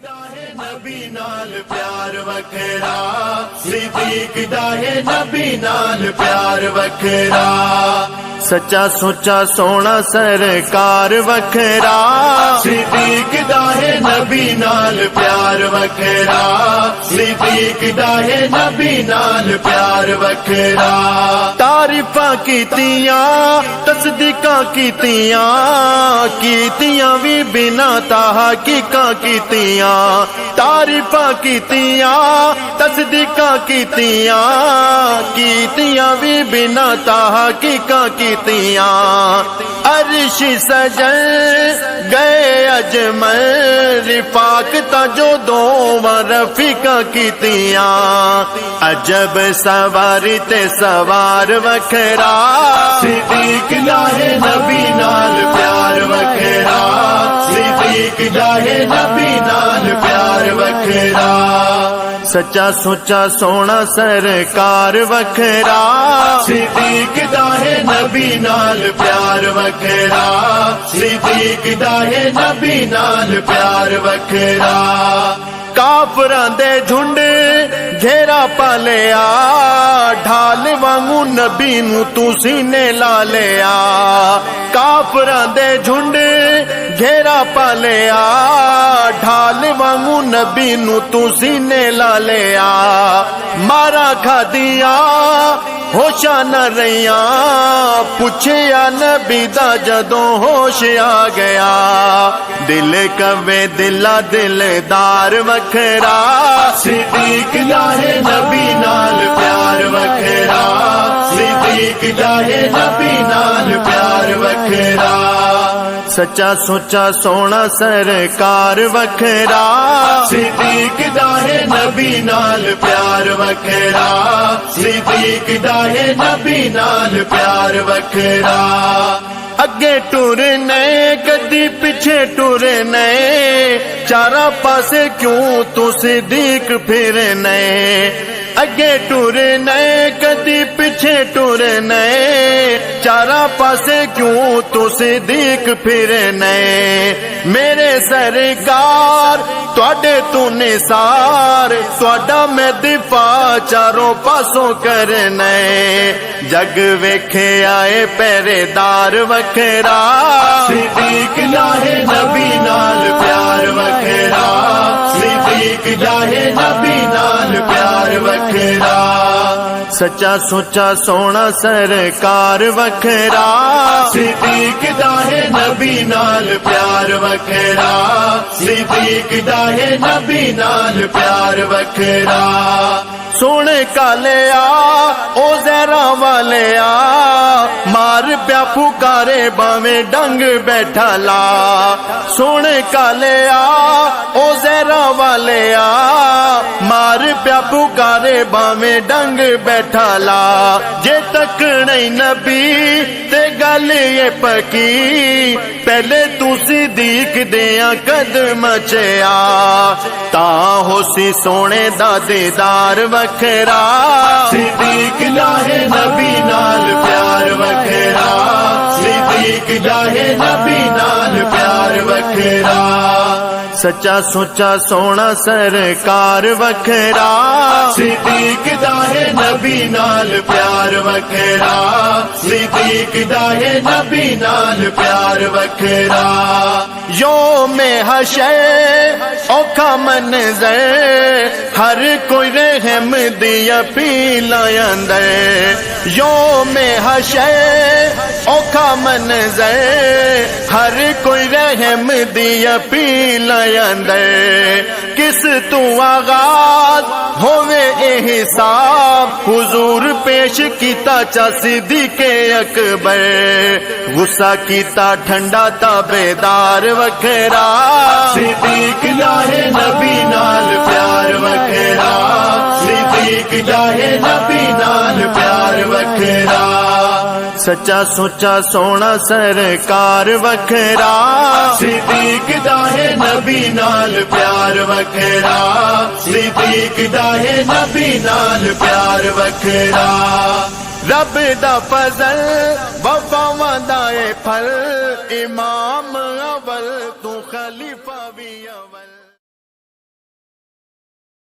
نبی نال پیار وکھرا صدیق دا ہے نبی نال پیار وکھرا سچا سچا سونا سرکار وکھرا صدیق دا ہے نبی نال پیار وکھرا صدیق دا ہے نبی نال پیار وکھرا تعریفاں کیتیاں تصدیقاں کیتیاں وی بنا تحقیقاں کیتیاں تعریفاں کیتیاں تصدیقاں کیتیاں وی بنا تحقیقاں کیتیاں عرش سجن گئے اجمل رفاق تا جو دو رفیقاں کیتیاں عجب سواری تے سوار وکھرا صدیق دا ہے نبی نال پیار وکھرا صدیق دا ہے نبی نال پیار وکھرا سچا سچا سونا سرکار وکھرا صدیق دا ہے نبی نال پیار وکھرا صدیق دا ہے نبی نال پیار وکھرا کافراں دے جھنڈ گھیرا پالیا ڈھال وانگو نبی نو تو سینے لا لیا کافراں دے جھنڈ گھیرا پالیا ڈھال وانگو نبی نو تو سینے لا لیا مارا کھا دیا ہوشاں نہ رہیاں پوچھیا نبی دا جدوں ہوش آ گیا دل کوے دلا دلدار وکھرا صدیق دا ہے نبی نال پیار وکھرا صدیق دا ہے نبی نال پیار وکھرا سچا سچا سونا سرکار وکھرا صدیق دا ہے نبی نال پیار وکھرا صدیق دا ہے نبی نال پیار وکھرا اگے ٹرنے کدی پیچھے ٹرنے چارا پاسے کیوں تو صدیق پھرنے اگے ٹرنے کدی پیچھے ٹرنے چارا پاسے کیوں تو صدیق پھرنے میرے سرکار تواڈے تو نثار تواڈا میں دفاع چاروں پاسوں کرنے جگ ویکھے آئے پہرے دار وکھرا صدیق دا ہے نبی نال پیار وکھرا صدیق دا ہے نبی نال پیار وکھرا سچا سچا سونا سرکار وکھرا صدیق دا ہے نبی نال پیار وکھرا صدیق دا ہے نبی نال پیار وکھرا سونے کالیا او زہرا والیا مار پیا پکارے باویں ڈنگ بیٹھا لا سونے کالیا او زہرا والیا مار پیا پکارے باویں ڈنگ بیٹھا لا جے تک نہیں نبی تے گل یہ پکی پہلے تو صدیق دیاں قدم چیا تاں ہو سی سونے دا دیدار وکھرا صدیق دا ہے نبی نال پیار وکھرا صدیق دا ہے نبی نال پیار وکھرا سچا سچا سونا سرکار وکھرا صدیق دا ہے نبی نال پیار وکھرا صدیق دا ہے نبی نال پیار وکھرا یوم حشر اوکھا منظر ہر کوئی رحم دی اپیل اندر یوم حشر اوکھا منظر ہر کوئی رحم دی اپیل اندر کس تو آغاز ہوئے اے حساب حضور پیش کیتا چا صدیق اکبر غصہ کیتا ٹھنڈا تابیدار وکھرا صدیق دا ہے نبی نال پیار وکھرا صدیق دا ہے نبی نال پیار وکھرا سچا سچا سونا سرکار وکھرا صدیق دا ہے نبی نال پیار وکھرا صدیق دا ہے نبی نال پیار وکھرا رب دا فضل وفاواں دا اے پھل امام